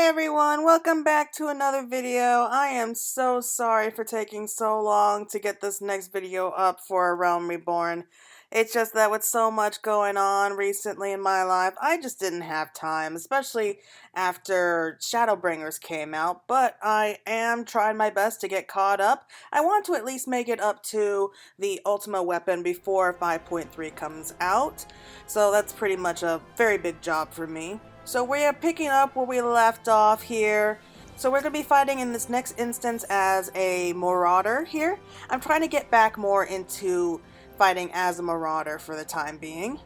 Hey everyone, welcome back to another video. I am so sorry for taking so long to get this next video up for A Realm Reborn. It's just that with so much going on recently in my life, I just didn't have time, especially after Shadowbringers came out, but I am trying my best to get caught up. I want to at least make it up to the Ultima weapon before 5.3 comes out, so that's pretty much a very big job for me. So we are picking up where we left off here. So we're going to be fighting in this next instance as a Marauder here. I'm trying to get back more into fighting as a Marauder for the time being.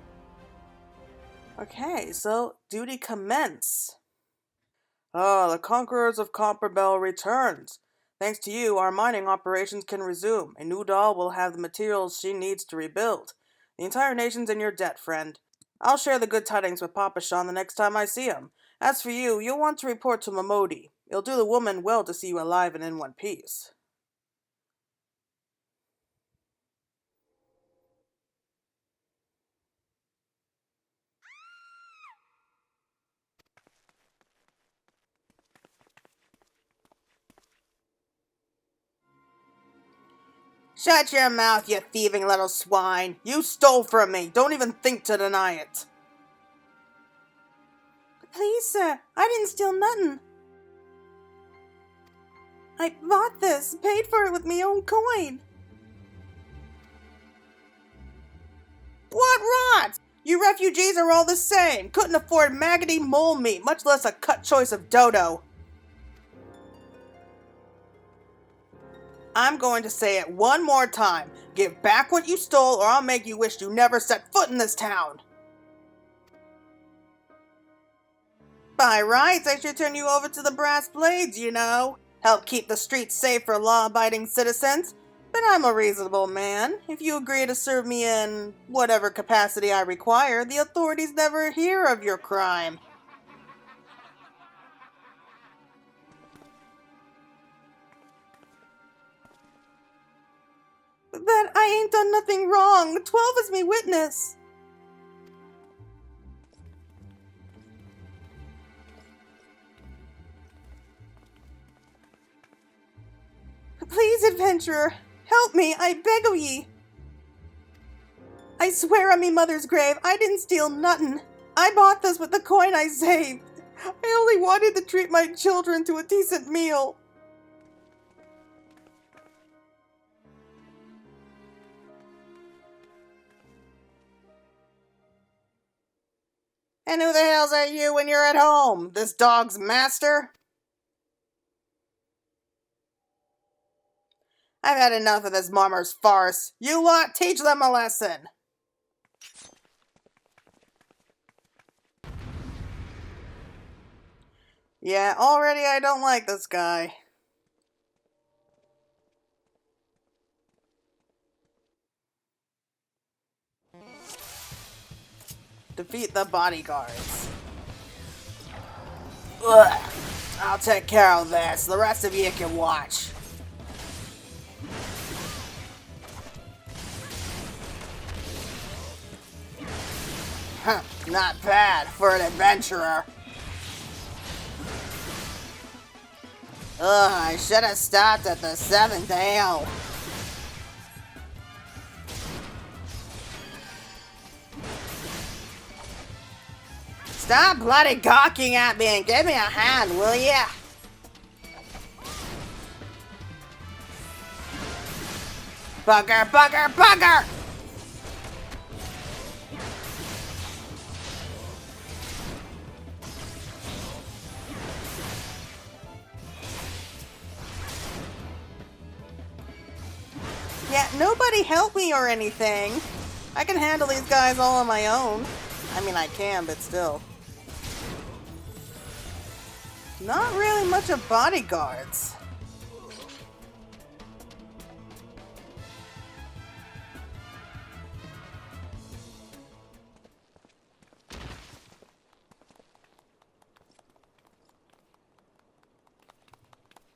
Okay, so duty commence. Ah, the Conquerors of Copperbell returns. Thanks to you, our mining operations can resume. A new doll will have the materials she needs to rebuild. The entire nation's in your debt, friend. I'll share the good tidings with Papa Sean the next time I see him. As for you, you'll want to report to Momodi. It'll do the woman well to see you alive and in one piece. Shut your mouth, you thieving little swine! You stole from me! Don't even think to deny it! Please, sir, I didn't steal nothing. I bought this, paid for it with my own coin. What rot! You refugees are all the same. Couldn't afford maggoty mole meat, much less a cut choice of dodo. I'm going to say it one more time. Give back what you stole or I'll make you wish you never set foot in this town. By rights, I should turn you over to the brass blades, you know. Help keep the streets safe for law-abiding citizens. But I'm a reasonable man. If you agree to serve me in whatever capacity I require, the authorities never hear of your crime. But I ain't done nothing wrong. 12 is me witness. Please, adventurer, help me, I beg of ye. I swear on me mother's grave, I didn't steal nothin'. I bought this with the coin I saved. I only wanted to treat my children to a decent meal. And who the hells are you when you're at home? This dog's master? I've had enough of this Marmer's farce. You lot, teach them a lesson. Yeah, already I don't like this guy. Defeat the bodyguards. Ugh. I'll take care of this. The rest of you can watch. Huh, not bad for an adventurer. Ugh, I should have stopped at the 7th ale. Stop bloody gawking at me and give me a hand, will ya? Bugger, bugger, bugger! Yeah, nobody help me or anything. I can handle these guys all on my own. I mean, I can, but still. Not really much of bodyguards.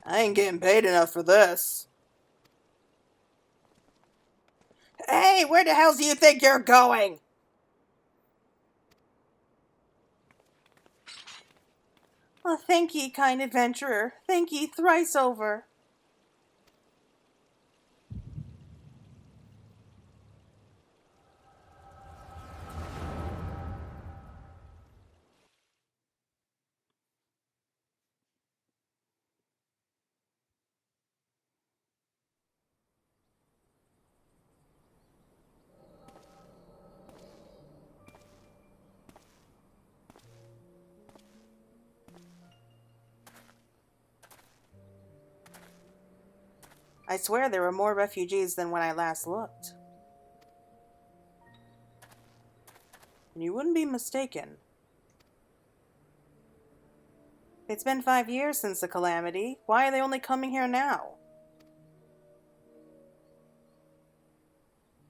I ain't getting paid enough for this. Hey, where the hell do you think you're going? Oh, thank ye, kind adventurer. Thank ye thrice over. I swear there were more refugees than when I last looked. And you wouldn't be mistaken. It's been 5 years since the calamity. Why are they only coming here now?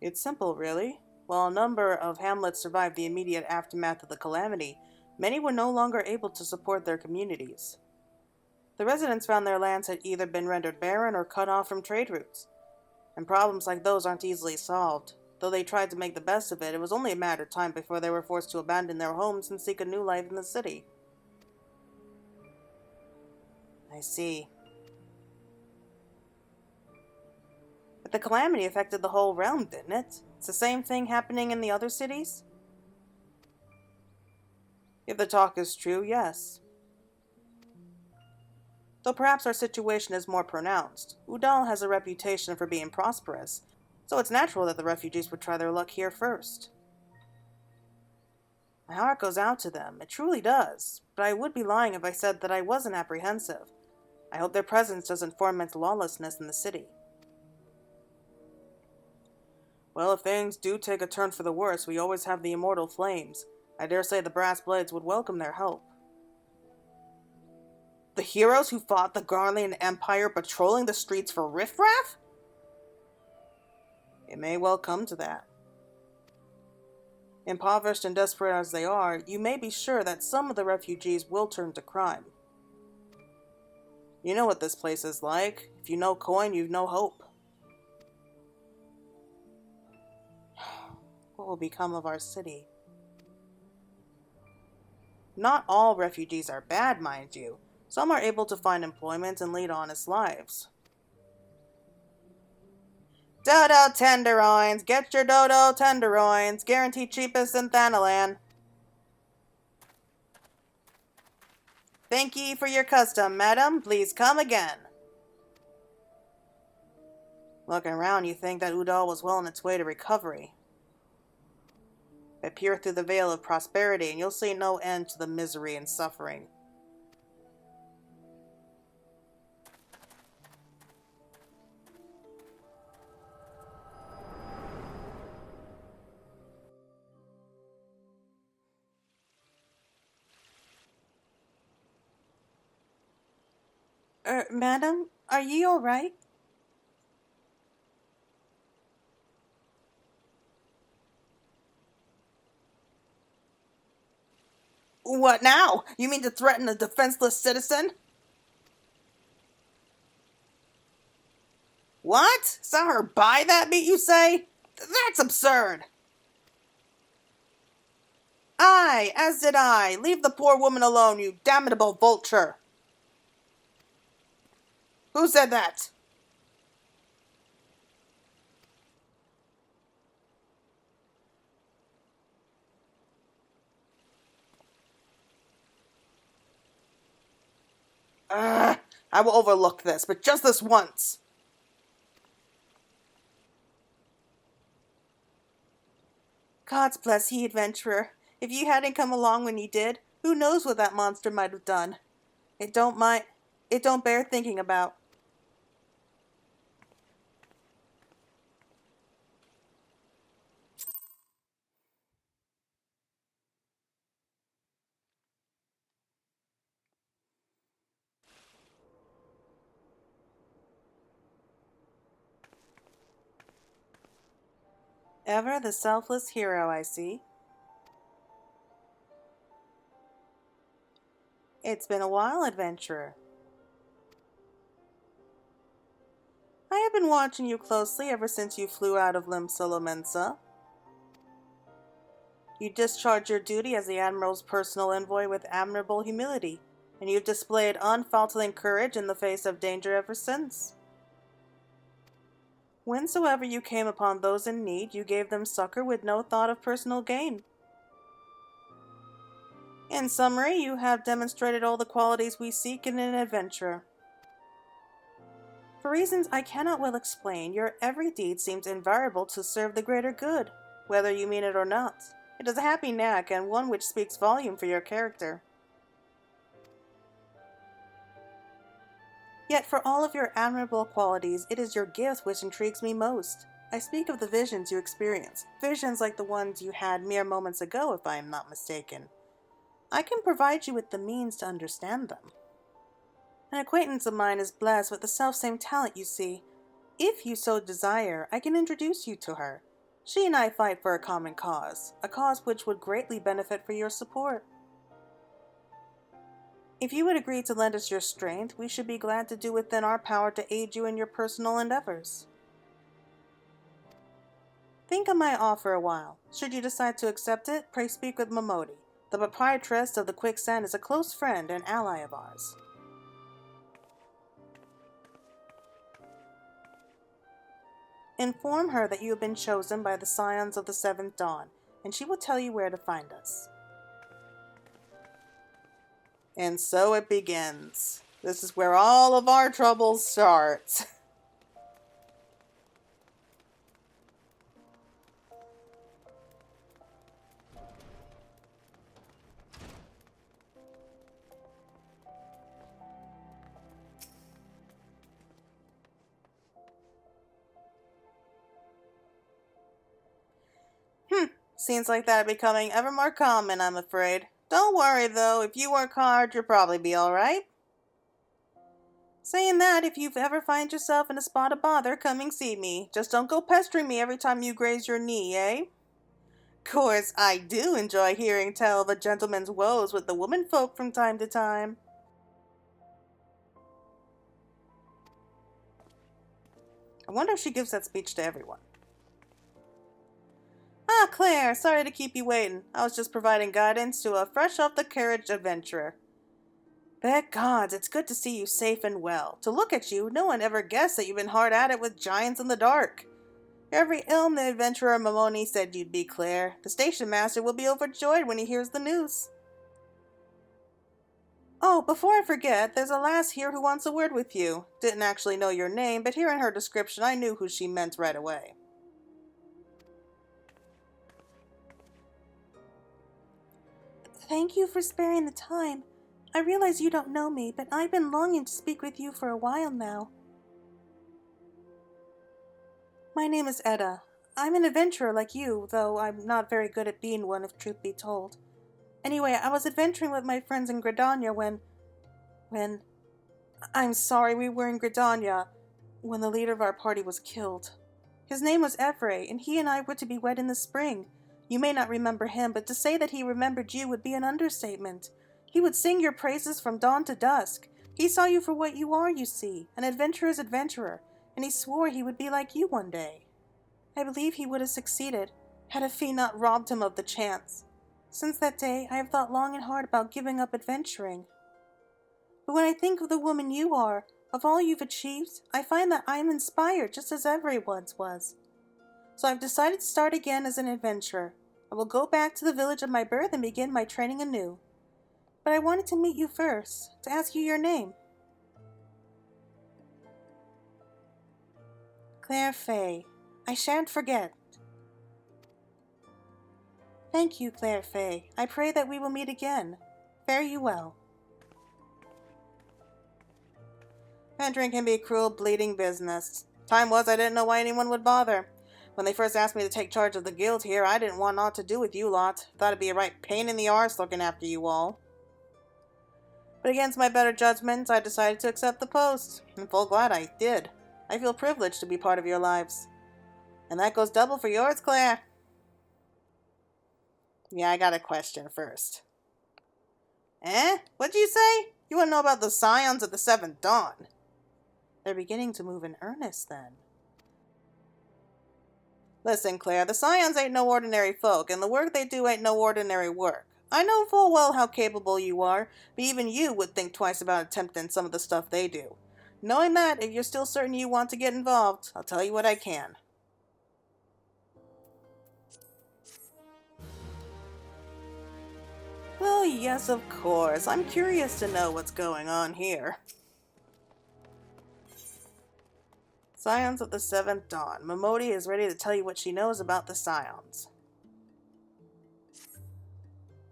It's simple, really. While a number of hamlets survived the immediate aftermath of the calamity, many were no longer able to support their communities. The residents found their lands had either been rendered barren or cut off from trade routes. And problems like those aren't easily solved. Though they tried to make the best of it, it was only a matter of time before they were forced to abandon their homes and seek a new life in the city. I see. But the calamity affected the whole realm, didn't it? It's the same thing happening in the other cities? If the talk is true, yes. Though perhaps our situation is more pronounced. Udal has a reputation for being prosperous, so it's natural that the refugees would try their luck here first. My heart goes out to them, it truly does, but I would be lying if I said that I wasn't apprehensive. I hope their presence doesn't foment lawlessness in the city. Well, if things do take a turn for the worse, we always have the immortal flames. I dare say the brass blades would welcome their help. The heroes who fought the Garlean Empire patrolling the streets for riffraff? It may well come to that. Impoverished and desperate as they are, you may be sure that some of the refugees will turn to crime. You know what this place is like. If you know coin, you've no hope. What will become of our city? Not all refugees are bad, mind you. Some are able to find employment and lead honest lives. Dodo tenderloins! Get your dodo tenderloins! Guaranteed cheapest in Thanalan. Thank ye for your custom, madam. Please come again. Looking around, you think that Udal was well on its way to recovery. But peer through the veil of prosperity, and you'll see no end to the misery and suffering. Madam, are ye all right? What now? You mean to threaten a defenseless citizen? What? Saw her buy that meat, you say? That's absurd! Aye, as did I. Leave the poor woman alone, you damnable vulture! Who said that? I will overlook this, but just this once. God's bless ye, adventurer. If ye hadn't come along when ye did, who knows what that monster might have done? It don't bear thinking about. Ever the selfless hero, I see. It's been a while, adventurer. I have been watching you closely ever since you flew out of Lim Solomensa. You discharged your duty as the Admiral's personal envoy with admirable humility, and you've displayed unfaltering courage in the face of danger ever since. Whensoever you came upon those in need, you gave them succor with no thought of personal gain. In summary, you have demonstrated all the qualities we seek in an adventurer. For reasons I cannot well explain, your every deed seems invariable to serve the greater good, whether you mean it or not. It is a happy knack, and one which speaks volume for your character. Yet for all of your admirable qualities, it is your gift which intrigues me most. I speak of the visions you experience, visions like the ones you had mere moments ago, if I am not mistaken. I can provide you with the means to understand them. An acquaintance of mine is blessed with the selfsame talent, you see. If you so desire, I can introduce you to her. She and I fight for a common cause, a cause which would greatly benefit for your support. If you would agree to lend us your strength, we should be glad to do within our power to aid you in your personal endeavors. Think of my offer a while. Should you decide to accept it, pray speak with Momodi. The proprietress of the Quicksand is a close friend and ally of ours. Inform her that you have been chosen by the Scions of the Seventh Dawn, and she will tell you where to find us. And so it begins. This is where all of our troubles start. Scenes like that are becoming ever more common, I'm afraid. Don't worry, though. If you work hard, you'll probably be alright. Saying that, if you ever find yourself in a spot of bother, come and see me. Just don't go pestering me every time you graze your knee, eh? Course, I do enjoy hearing tell of a gentleman's woes with the womenfolk from time to time. I wonder if she gives that speech to everyone. Ah, Claire, sorry to keep you waiting. I was just providing guidance to a fresh-off-the-carriage adventurer. Thank God, it's good to see you safe and well. To look at you, no one ever guessed that you've been hard at it with giants in the dark. Every ilm the adventurer Momoni said you'd be, Claire. The station master will be overjoyed when he hears the news. Oh, before I forget, there's a lass here who wants a word with you. Didn't actually know your name, but hearing her description, I knew who she meant right away. Thank you for sparing the time. I realize you don't know me, but I've been longing to speak with you for a while now. My name is Edda. I'm an adventurer like you, though I'm not very good at being one, if truth be told. Anyway, I was adventuring with my friends in Gridania when... I'm sorry, we were in Gridania when the leader of our party was killed. His name was Evray, and he and I were to be wed in the spring. You may not remember him, but to say that he remembered you would be an understatement. He would sing your praises from dawn to dusk. He saw you for what you are, you see, an adventurer's adventurer, and he swore he would be like you one day. I believe he would have succeeded, had a fee not robbed him of the chance. Since that day, I have thought long and hard about giving up adventuring. But when I think of the woman you are, of all you've achieved, I find that I am inspired just as Every once was. So I've decided to start again as an adventurer. I will go back to the village of my birth and begin my training anew. But I wanted to meet you first, to ask you your name. Claire Fay. I shan't forget. Thank you, Claire Fay. I pray that we will meet again. Fare you well. Venturing can be a cruel, bleeding business. Time was I didn't know why anyone would bother. When they first asked me to take charge of the guild here, I didn't want naught to do with you lot. Thought it'd be a right pain in the arse looking after you all. But against my better judgment, I decided to accept the post. I'm full glad I did. I feel privileged to be part of your lives. And that goes double for yours, Claire. Yeah, I got a question first. What'd you say? You want to know about the Scions of the Seventh Dawn? They're beginning to move in earnest, then. Listen, Claire, the Scions ain't no ordinary folk, and the work they do ain't no ordinary work. I know full well how capable you are, but even you would think twice about attempting some of the stuff they do. Knowing that, if you're still certain you want to get involved, I'll tell you what I can. Well, yes, of course. I'm curious to know what's going on here. Scions of the Seventh Dawn. Momodi is ready to tell you what she knows about the Scions.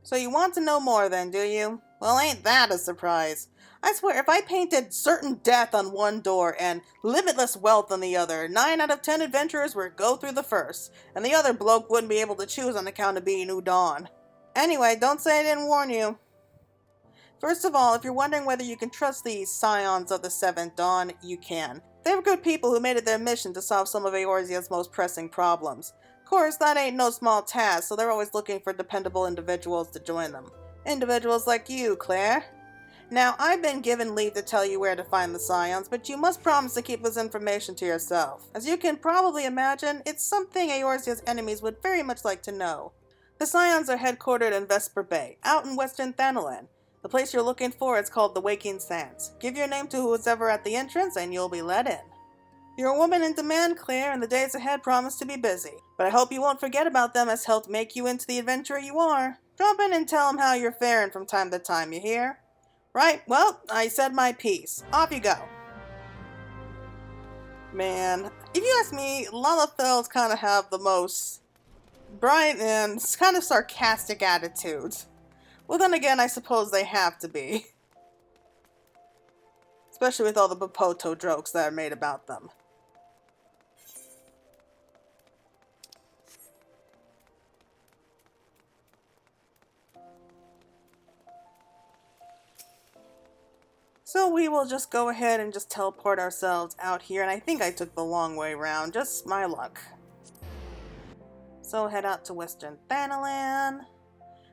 So you want to know more then, do you? Well, ain't that a surprise? I swear, if I painted certain death on one door and limitless wealth on the other, 9 out of 10 adventurers would go through the first, and the other bloke wouldn't be able to choose on account of being Udon. Anyway, don't say I didn't warn you. First of all, if you're wondering whether you can trust these Scions of the Seventh Dawn, you can. They were good people who made it their mission to solve some of Eorzea's most pressing problems. Of course, that ain't no small task, so they're always looking for dependable individuals to join them. Individuals like you, Claire. Now, I've been given leave to tell you where to find the Scions, but you must promise to keep this information to yourself. As you can probably imagine, it's something Eorzea's enemies would very much like to know. The Scions are headquartered in Vesper Bay, out in western Thanalan. The place you're looking for is called the Waking Sands. Give your name to who's ever at the entrance and you'll be let in. You're a woman in demand, Claire, and the days ahead promise to be busy. But I hope you won't forget about them as helped make you into the adventurer you are. Drop in and tell them how you're faring from time to time, you hear? Right, well, I said my piece. Off you go. Man, if you ask me, Lalafels kind of have the most bright and kind of sarcastic attitudes. Well, then again, I suppose they have to be. Especially with all the Bapoto jokes that are made about them. So we will just go ahead and just teleport ourselves out here, and I think I took the long way around, just my luck. So head out to Western Thanalan.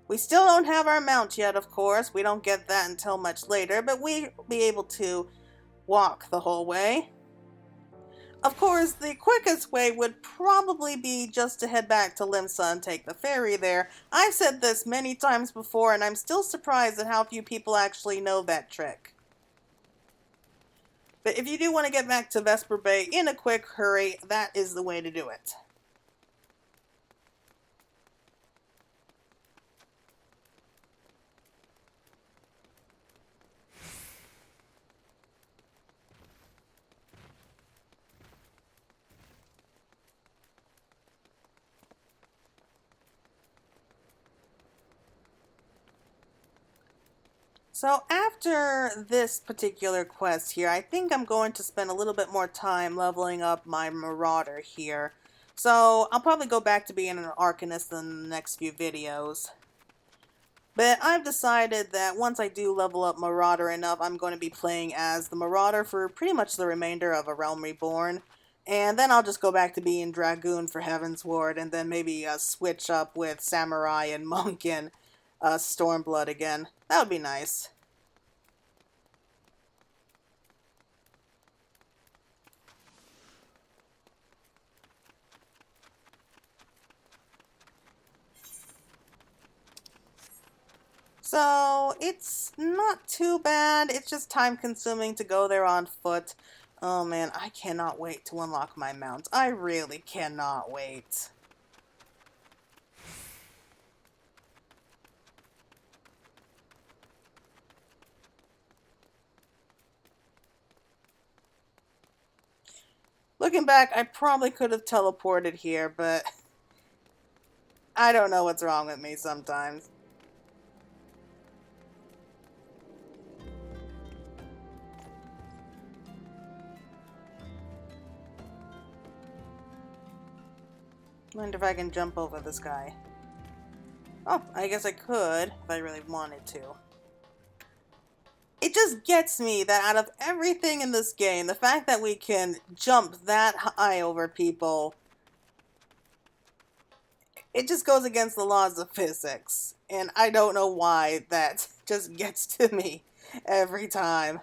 We still don't have our mount yet, of course. We don't get that until much later, but we'll be able to walk the whole way. Of course, the quickest way would probably be just to head back to Limsa and take the ferry there. I've said this many times before, and I'm still surprised at how few people actually know that trick. But if you do want to get back to Vesper Bay in a quick hurry, that is the way to do it. So after this particular quest here, I think I'm going to spend a little bit more time leveling up my Marauder here. So I'll probably go back to being an Arcanist in the next few videos. But I've decided that once I do level up Marauder enough, I'm going to be playing as the Marauder for pretty much the remainder of A Realm Reborn. And then I'll just go back to being Dragoon for Heaven's Ward, and then maybe switch up with Samurai and Monk and Stormblood again. That would be nice. So, it's not too bad. It's just time consuming to go there on foot. Oh man, I cannot wait to unlock my mount. I really cannot wait. Looking back, I probably could have teleported here, but I don't know what's wrong with me sometimes. Wonder if I can jump over this guy. Oh, I guess I could if I really wanted to. It just gets me that out of everything in this game, the fact that we can jump that high over people, it just goes against the laws of physics. And I don't know why that just gets to me every time.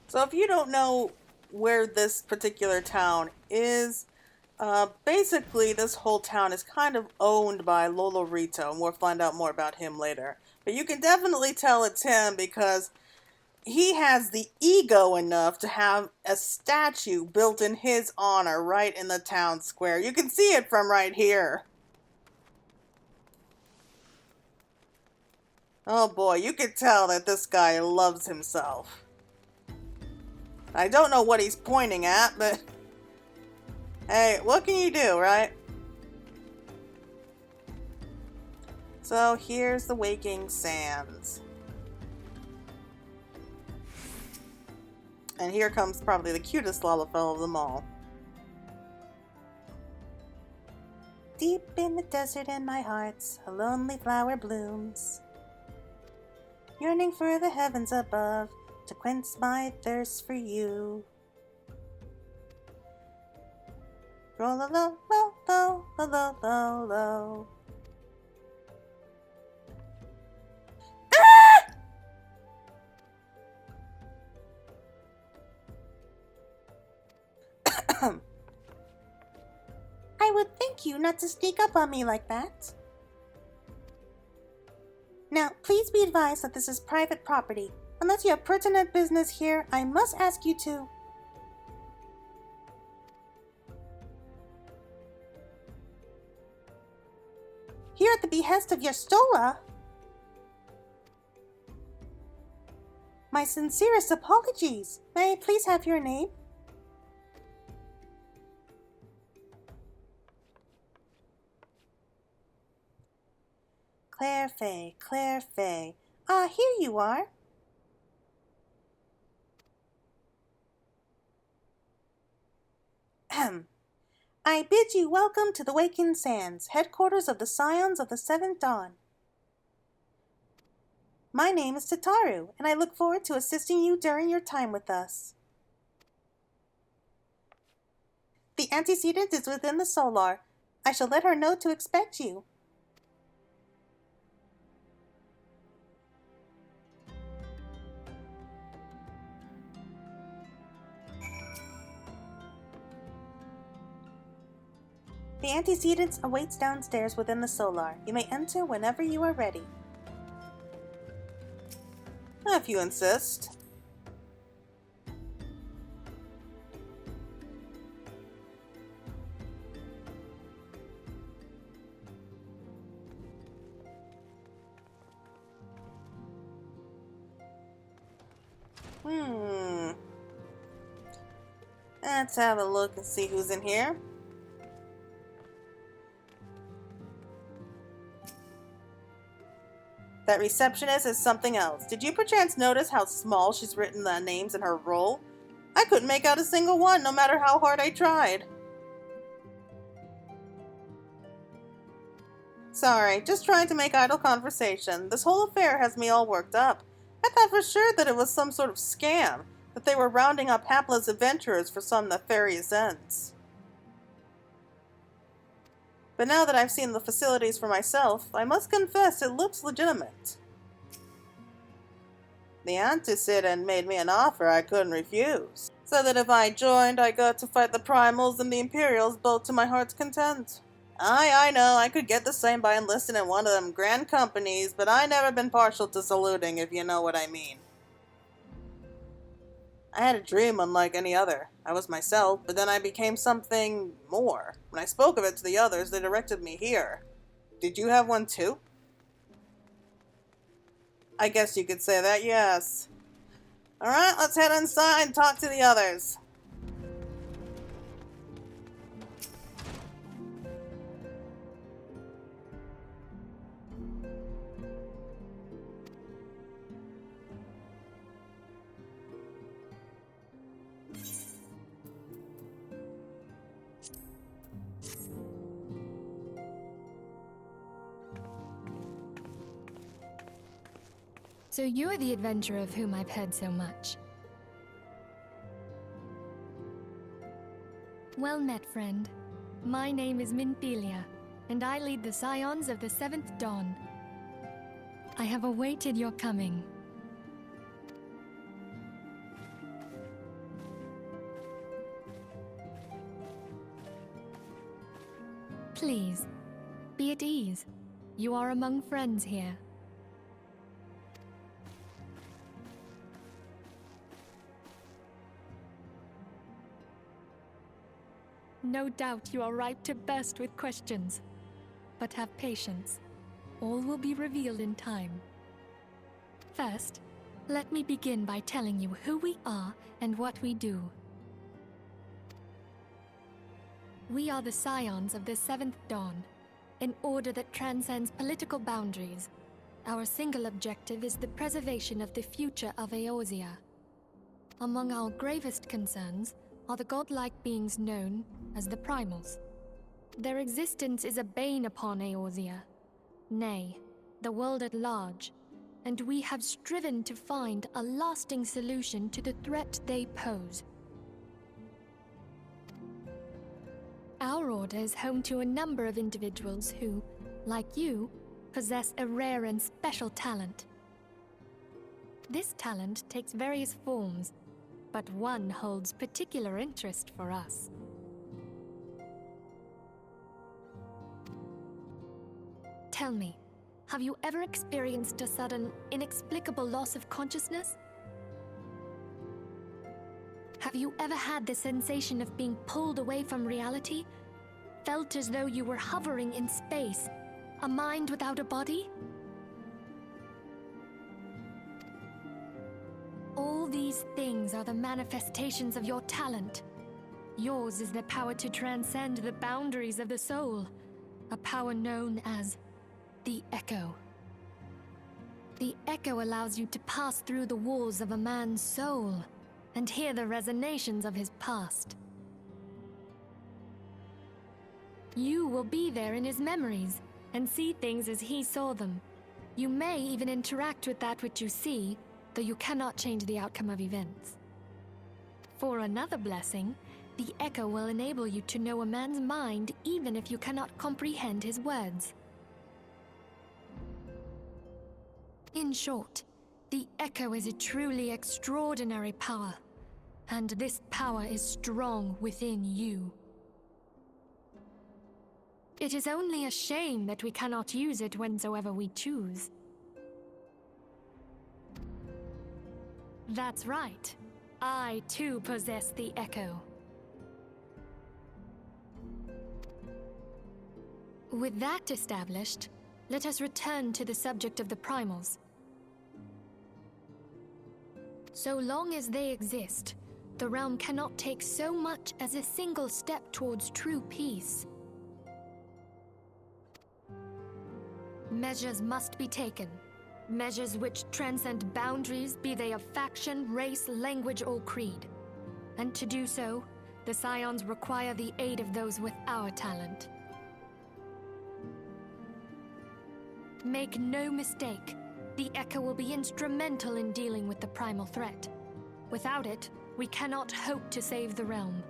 So if you don't know where this particular town is, basically this whole town is kind of owned by Lolo Rito, and we'll find out more about him later. But you can definitely tell it's him because he has the ego enough to have a statue built in his honor right in the town square. You can see it from right here. Oh boy, you can tell that this guy loves himself. I don't know what he's pointing at, but hey, what can you do, right? So here's the Waking Sands. And here comes probably the cutest Lalafell of them all. Deep in the desert in my heart, a lonely flower blooms, yearning for the heavens above to quench my thirst for you. Roll a low, low, low, low, low, low. I would thank you not to sneak up on me like that. Now, please be advised that this is private property. Unless you have pertinent business here, I must ask you to... Here at the behest of your Stola... My sincerest apologies. May I please have your name? Claire Fay, Claire Fay. Ah, here you are. Ahem. I bid you welcome to the Waking Sands, headquarters of the Scions of the Seventh Dawn. My name is Tataru, and I look forward to assisting you during your time with us. The antecedent is within the solar. I shall let her know to expect you. The antecedent awaits downstairs within the solar. You may enter whenever you are ready. If you insist. Let's have a look and see who's in here. That receptionist is something else. Did you perchance notice how small she's written the names in her roll? I couldn't make out a single one, no matter how hard I tried. Sorry, just trying to make idle conversation. This whole affair has me all worked up. I thought for sure that it was some sort of scam, that they were rounding up hapless adventurers for some nefarious ends. But now that I've seen the facilities for myself, I must confess it looks legitimate. The antecedent made me an offer I couldn't refuse. Said that if I joined, I got to fight the Primals and the Imperials both to my heart's content. I know, I could get the same by enlisting in one of them grand companies, but I never been partial to saluting, if you know what I mean. I had a dream unlike any other. I was myself, but then I became something more. When I spoke of it to the others, they directed me here. Did you have one too? I guess you could say that, yes. Alright, let's head inside and talk to the others. So you're the adventurer of whom I've heard so much. Well met, friend. My name is Minthelia, and I lead the Scions of the Seventh Dawn. I have awaited your coming. Please, be at ease. You are among friends here. No doubt you are ripe to burst with questions. But have patience. All will be revealed in time. First, let me begin by telling you who we are and what we do. We are the Scions of the Seventh Dawn, an order that transcends political boundaries. Our single objective is the preservation of the future of Eorzea. Among our gravest concerns are the godlike beings known as the Primals. Their existence is a bane upon Eorzea, nay, the world at large, and we have striven to find a lasting solution to the threat they pose. Our order is home to a number of individuals who, like you, possess a rare and special talent. This talent takes various forms, but one holds particular interest for us. Tell me, have you ever experienced a sudden, inexplicable loss of consciousness? Have you ever had the sensation of being pulled away from reality? Felt as though you were hovering in space, a mind without a body? All these things are the manifestations of your talent. Yours is the power to transcend the boundaries of the soul, a power known as the Echo. The Echo allows you to pass through the walls of a man's soul and hear the resonations of his past. You will be there in his memories and see things as he saw them. You may even interact with that which you see, though you cannot change the outcome of events. For another blessing, the Echo will enable you to know a man's mind even if you cannot comprehend his words. In short, the Echo is a truly extraordinary power, and this power is strong within you. It is only a shame that we cannot use it whensoever we choose. That's right. I too possess the Echo. With that established, let us return to the subject of the Primals. So long as they exist, the realm cannot take so much as a single step towards true peace. Measures must be taken. Measures which transcend boundaries, be they of faction, race, language, or creed. And to do so, the Scions require the aid of those with our talent. Make no mistake, the Echo will be instrumental in dealing with the primal threat. Without it, we cannot hope to save the realm.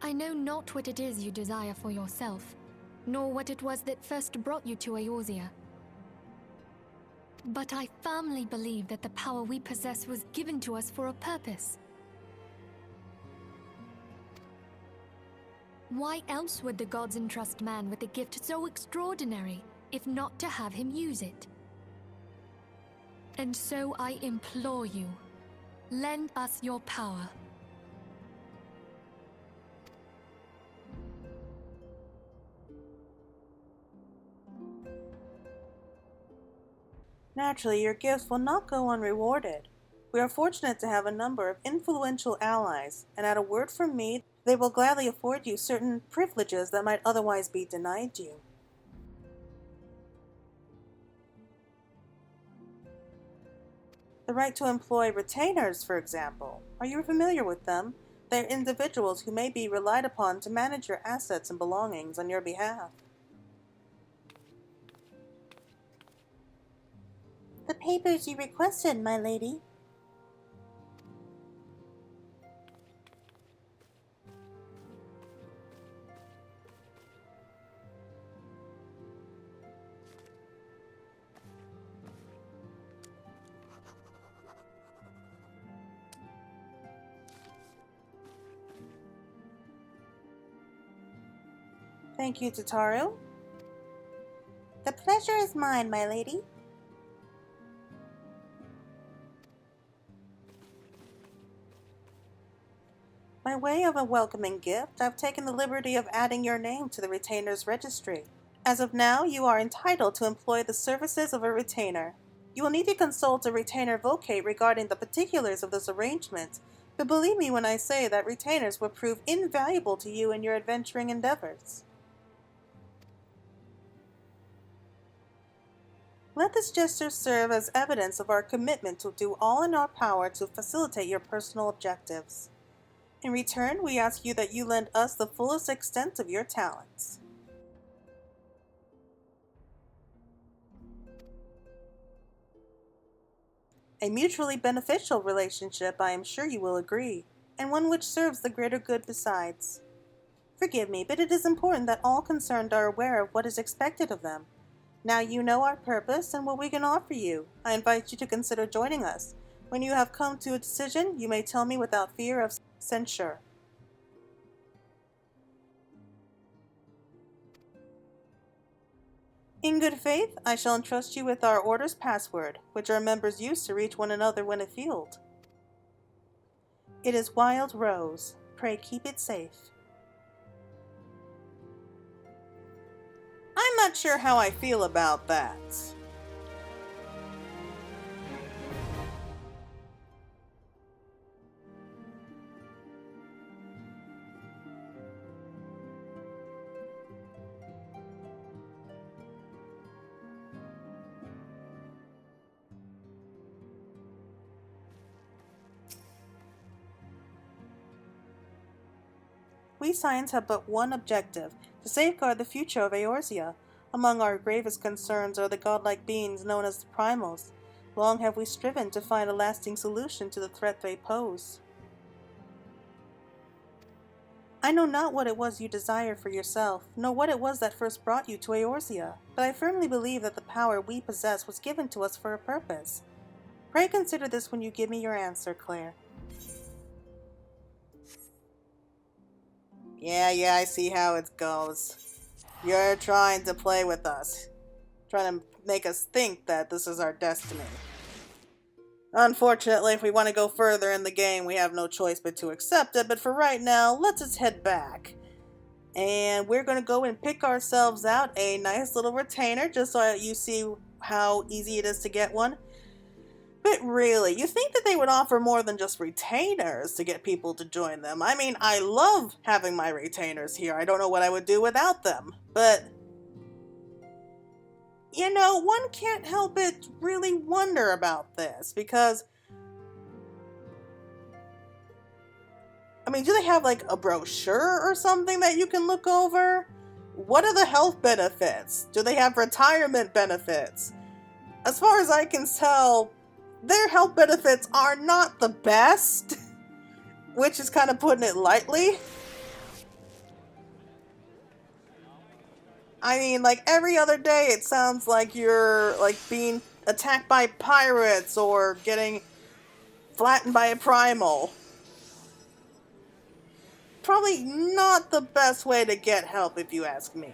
I know not what it is you desire for yourself, nor what it was that first brought you to Eorzea. But I firmly believe that the power we possess was given to us for a purpose. Why else would the gods entrust man with a gift so extraordinary, if not to have him use it? And so I implore you, lend us your power. Naturally, your gifts will not go unrewarded. We are fortunate to have a number of influential allies, and at a word from me, they will gladly afford you certain privileges that might otherwise be denied you. The right to employ retainers, for example. Are you familiar with them? They are individuals who may be relied upon to manage your assets and belongings on your behalf. The papers you requested, my lady. Thank you, Tataru. The pleasure is mine, my lady. By way of a welcoming gift, I've taken the liberty of adding your name to the retainer's registry. As of now, you are entitled to employ the services of a retainer. You will need to consult a retainer vocate regarding the particulars of this arrangement, but believe me when I say that retainers will prove invaluable to you in your adventuring endeavors. Let this gesture serve as evidence of our commitment to do all in our power to facilitate your personal objectives. In return, we ask you that you lend us the fullest extent of your talents. A mutually beneficial relationship, I am sure you will agree, and one which serves the greater good besides. Forgive me, but it is important that all concerned are aware of what is expected of them. Now you know our purpose and what we can offer you. I invite you to consider joining us. When you have come to a decision, you may tell me without fear of censure. In good faith, I shall entrust you with our order's password, which our members use to reach one another when afield. It is Wild Rose. Pray keep it safe. I'm not sure how I feel about that. We Scions have but one objective, to safeguard the future of Eorzea. Among our gravest concerns are the godlike beings known as the Primals. Long have we striven to find a lasting solution to the threat they pose. I know not what it was you desire for yourself, nor what it was that first brought you to Eorzea, but I firmly believe that the power we possess was given to us for a purpose. Pray consider this when you give me your answer, Claire. Yeah, I see how it goes. You're trying to play with us. Trying to make us think that this is our destiny. Unfortunately, if we want to go further in the game, we have no choice but to accept it, but for right now, let's just head back. And we're going to go and pick ourselves out a nice little retainer, just so you see how easy it is to get one. But really, you think that they would offer more than just retainers to get people to join them? I mean, I love having my retainers here. I don't know what I would do without them. But, you know, one can't help but really wonder about this. Because, I mean, do they have like a brochure or something that you can look over? What are the health benefits? Do they have retirement benefits? As far as I can tell, their health benefits are not the best, which is kind of putting it lightly. I mean, like every other day it sounds like you're like being attacked by pirates or getting flattened by a primal. Probably not the best way to get help if you ask me.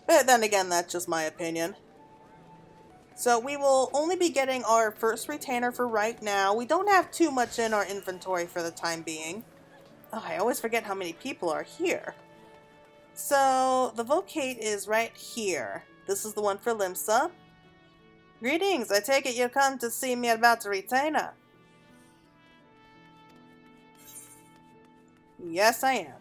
But then again, that's just my opinion. So we will only be getting our first retainer for right now. We don't have too much in our inventory for the time being. Oh, I always forget how many people are here. So the vocate is right here. This is the one for Limsa. Greetings, I take it you've come to see me about a retainer. Yes, I am.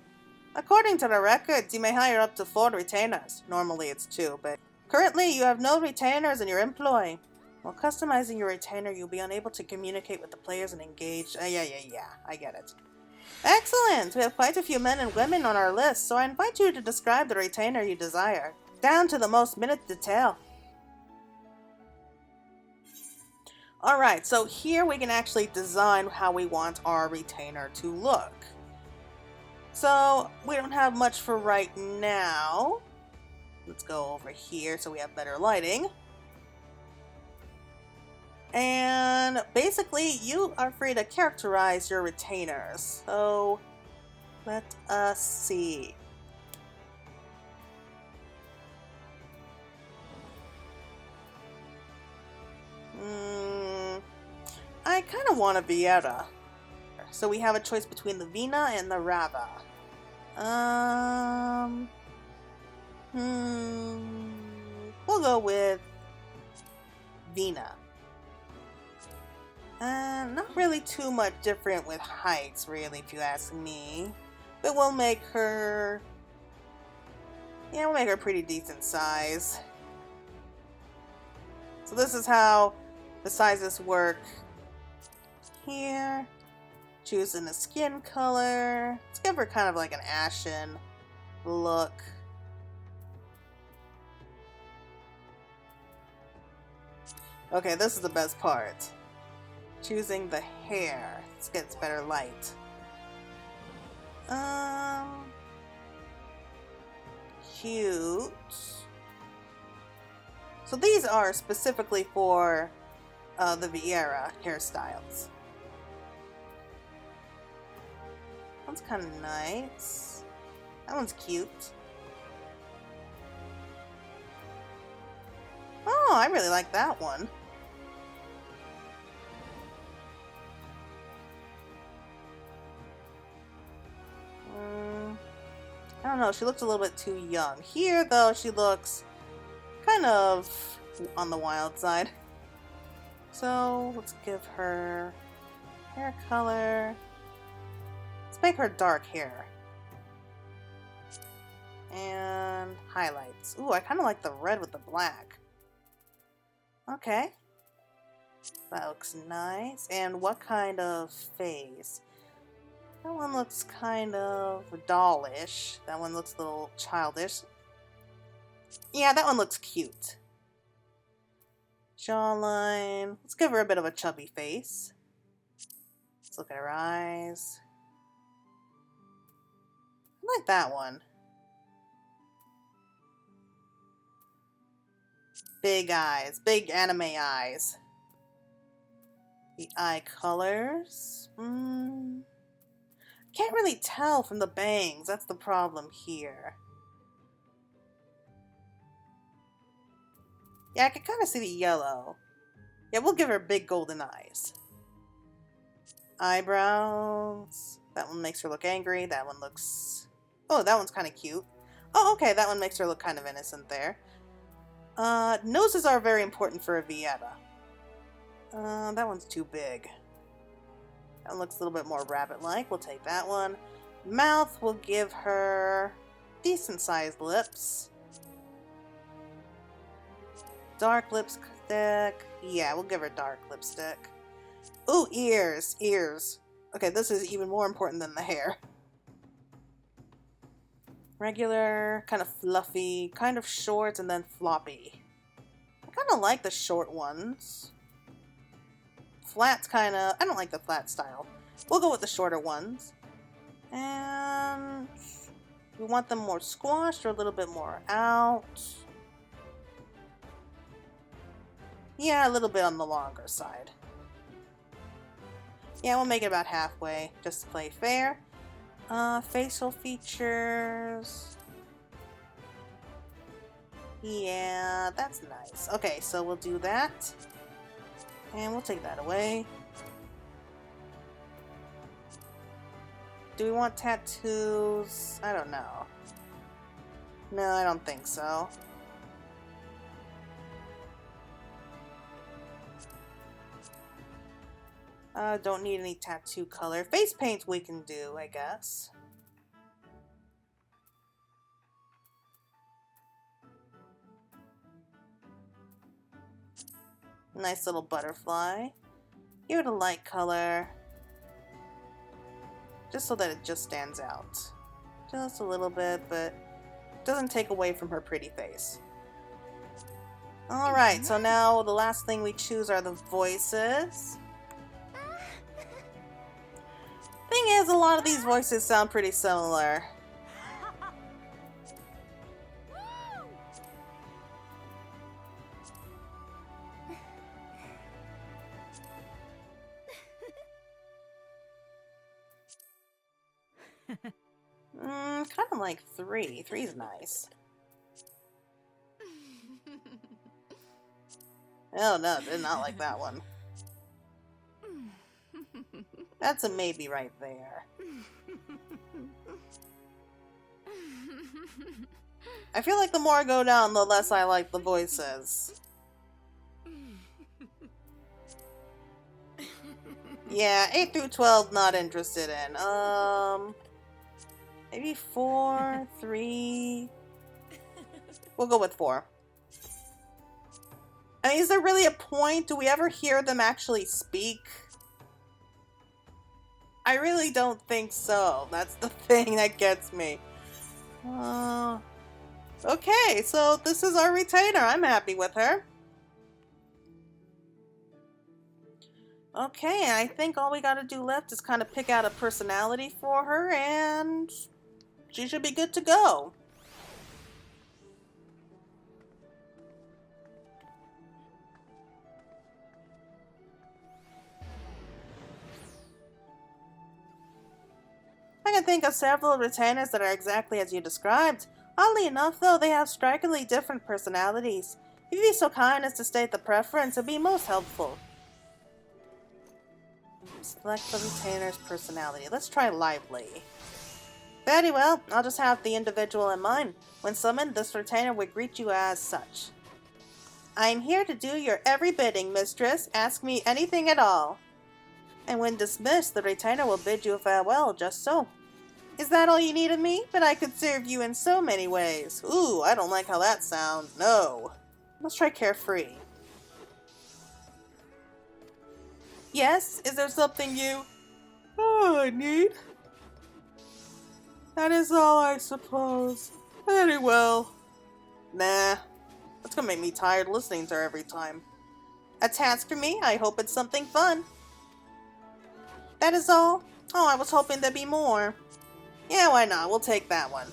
According to the records, you may hire up to 4 retainers. Normally it's 2, but currently you have no retainers in your employ. While customizing your retainer, you'll be unable to communicate with the players and engage. Yeah, I get it. Excellent! We have quite a few men and women on our list, so I invite you to describe the retainer you desire, down to the most minute detail. Alright, so here we can actually design how we want our retainer to look. So, we don't have much for right now. Let's go over here so we have better lighting. And basically, you are free to characterize your retainers. So, let us see. kind of want a Viera. So we have a choice between the Vina and the Rava. We'll go with Vina. Not really too much different with heights, really, if you ask me. But we'll make her... yeah, we'll make her pretty decent size. So this is how the sizes work. Here, choosing a skin color. Let's give her kind of like an ashen look. Okay, this is the best part. Choosing the hair. Let's get better light. Cute. So these are specifically for the Viera hairstyles. That's kind of nice. That one's cute. Oh, I really like that one. I don't know, she looks a little bit too young. Here, though, she looks kind of on the wild side. So, let's give her hair color. Let's make her dark hair. And highlights. Ooh, I kind of like the red with the black. Okay. That looks nice. And what kind of face? That one looks kind of dollish. That one looks a little childish. Yeah, that one looks cute. Jawline. Let's give her a bit of a chubby face. Let's look at her eyes. I like that one. Big eyes. Big anime eyes. The eye colors. Can't really tell from the bangs. That's the problem here. Yeah, I can kind of see the yellow. Yeah, we'll give her big golden eyes. Eyebrows. That one makes her look angry. That one looks... oh, that one's kind of cute. Oh, okay, that one makes her look kind of innocent there. Noses are very important for a Viera. That one's too big. That one looks a little bit more rabbit-like. We'll take that one. Mouth, we'll give her decent-sized lips. Dark lipstick. Yeah, we'll give her dark lipstick. Ooh, ears. Ears. Okay, this is even more important than the hair. Regular, kind of fluffy, kind of short, and then floppy. I kind of like the short ones. Flat's kind of... I don't like the flat style. We'll go with the shorter ones. And... we want them more squashed or a little bit more out. Yeah, a little bit on the longer side. Yeah, we'll make it about halfway, just to play fair. Facial features... yeah, that's nice. Okay, so we'll do that. And we'll take that away. Do we want tattoos? I don't know. No, I don't think so. Don't need any tattoo color. Face paint we can do, I guess. Nice little butterfly. Give it a light color. Just so that it just stands out. Just a little bit, but doesn't take away from her pretty face. Alright, so now the last thing we choose are the voices. Thing is, a lot of these voices sound pretty similar. Kind of like 3. 3's nice. Oh no, did not like that one. That's a maybe right there. I feel like the more I go down, the less I like the voices. Yeah, 8 through 12, not interested in. Maybe 4, 3. We'll go with 4. I mean, is there really a point? Do we ever hear them actually speak? I really don't think so. That's the thing that gets me. Okay, so this is our retainer. I'm happy with her. Okay, I think all we gotta do left is kind of pick out a personality for her, and she should be good to go. I can think of several retainers that are exactly as you described. Oddly enough, though, they have strikingly different personalities. If you'd be so kind as to state the preference, it'd be most helpful. Select the retainer's personality. Let's try lively. Very well, I'll just have the individual in mind. When summoned, this retainer would greet you as such. I'm here to do your every bidding, mistress. Ask me anything at all. And when dismissed, the retainer will bid you farewell, just so. Is that all you need of me? But I could serve you in so many ways. Ooh, I don't like how that sounds. No. Let's try carefree. Yes? Is there something you... I need? That is all, I suppose. Very well. Nah. That's gonna make me tired listening to her every time. A task for me? I hope it's something fun. That is all? Oh, I was hoping there'd be more. Yeah, why not? We'll take that one.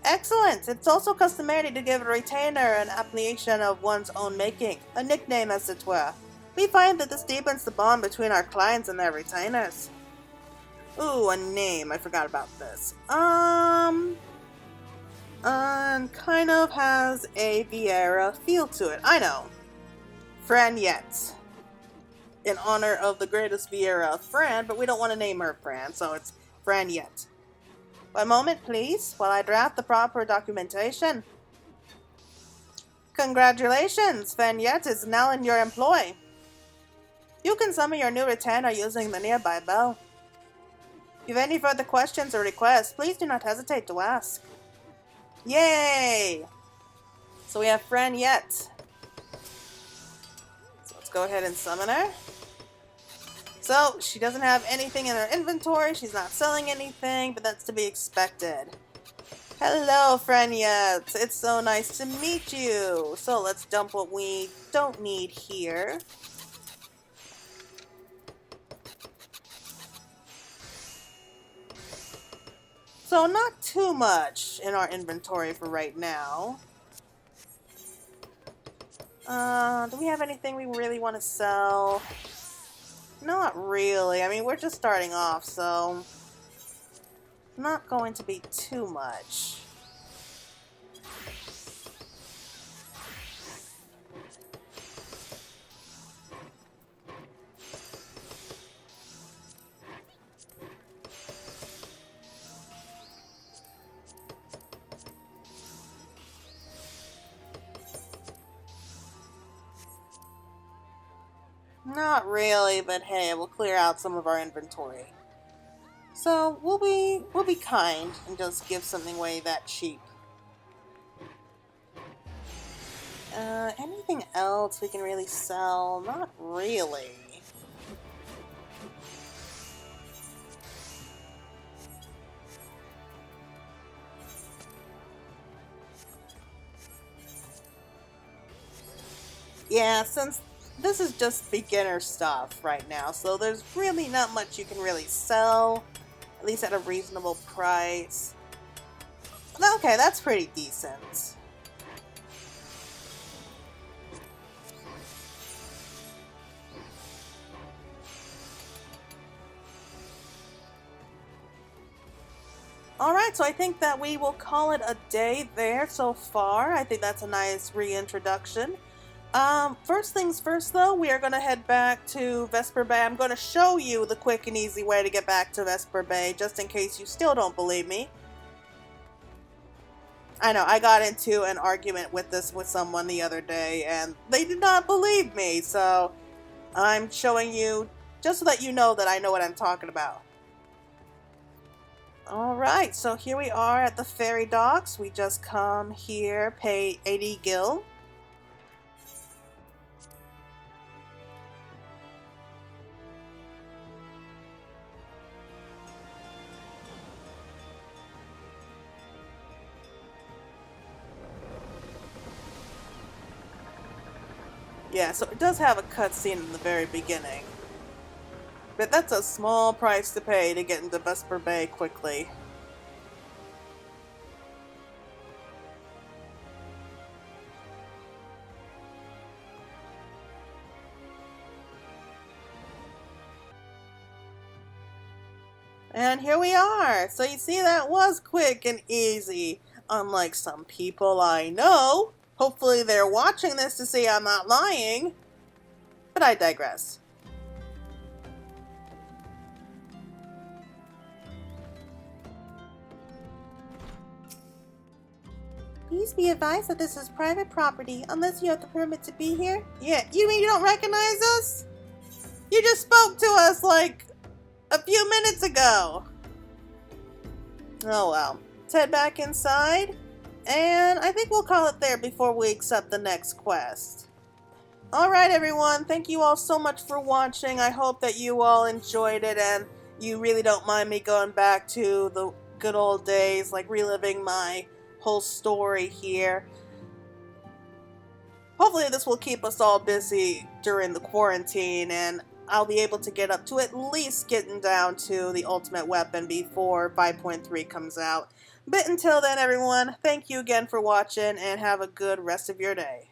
Excellent! It's also customary to give a retainer an appellation of one's own making, a nickname as it were. We find that this deepens the bond between our clients and their retainers. Ooh, a name. I forgot about this. Kind of has a Vieira feel to it. I know. Franiette. In honor of the greatest Vieira, Fran, but we don't want to name her Fran, so it's Franiette. One moment, please, while I draft the proper documentation. Congratulations! Franiette is now in your employ. You can summon your new retainer using the nearby bell. If you have any further questions or requests, please do not hesitate to ask. Yay! So we have Franiette. So let's go ahead and summon her. So, she doesn't have anything in her inventory, she's not selling anything, but that's to be expected. Hello, Franiette! It's so nice to meet you! So let's dump what we don't need here. So not too much in our inventory for right now. Do we have anything we really want to sell? Not really. I mean, we're just starting off, so not going to be too much. Not really, but hey, we'll clear out some of our inventory. So we'll be kind and just give something away that cheap. Anything else we can really sell? Not really. Yeah, since this is just beginner stuff right now, so there's really not much you can really sell, at least at a reasonable price. Okay, that's pretty decent. Alright, so I think that we will call it a day there so far. I think that's a nice reintroduction. First things first though, we are going to head back to Vesper Bay. I'm going to show you the quick and easy way to get back to Vesper Bay, just in case you still don't believe me. I know, I got into an argument with someone the other day, and they did not believe me, so I'm showing you just so that you know that I know what I'm talking about. Alright, so here we are at the Ferry Docks. We just come here, pay 80 gil. Yeah, so it does have a cutscene in the very beginning. But that's a small price to pay to get into Vesper Bay quickly. And here we are! So you see, that was quick and easy. Unlike some people I know. Hopefully they're watching this to see I'm not lying. But I digress. Please be advised that this is private property, unless you have the permit to be here. Yeah, you mean you don't recognize us? You just spoke to us like a few minutes ago. Oh well. Let's head back inside, and I think we'll call it there before we accept the next quest. Alright everyone, thank you all so much for watching. I hope that you all enjoyed it and you really don't mind me going back to the good old days, like reliving my whole story here. Hopefully this will keep us all busy during the quarantine, and I'll be able to get up to at least getting down to the ultimate weapon before 5.3 comes out. But until then everyone, thank you again for watching and have a good rest of your day.